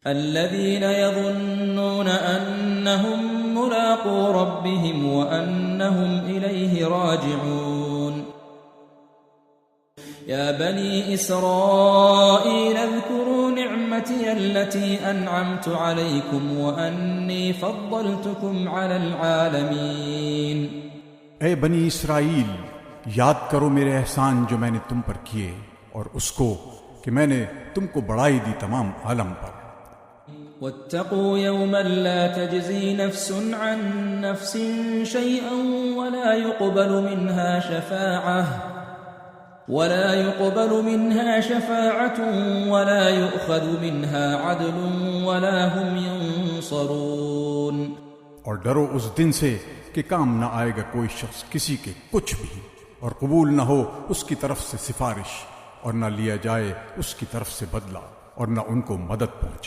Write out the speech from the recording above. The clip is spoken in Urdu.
الذين يظنون أنهم ملاقو ربهم وأنهم إليه راجعون يا بني إسرائيل اذكروا نعمتي التي أنعمت عليكم وأني فضلتكم على العالمين. اے بنی اسرائیل، یاد کرو میرے احسان جو میں نے تم پر کیے، اور اس کو کہ میں نے تم کو بڑائی دی تمام عالم پر. واتقوا يوما لا تجزي نفس عن نفس شيئا ولا يقبل منها شفاعة ولا يؤخذ منها عدل ولا هم ينصرون. اور ڈرو اس دن سے کہ کام نہ آئے گا کوئی شخص کسی کے کچھ بھی، اور قبول نہ ہو اس کی طرف سے سفارش، اور نہ لیا جائے اس کی طرف سے بدلہ، اور نہ ان کو مدد پہنچے.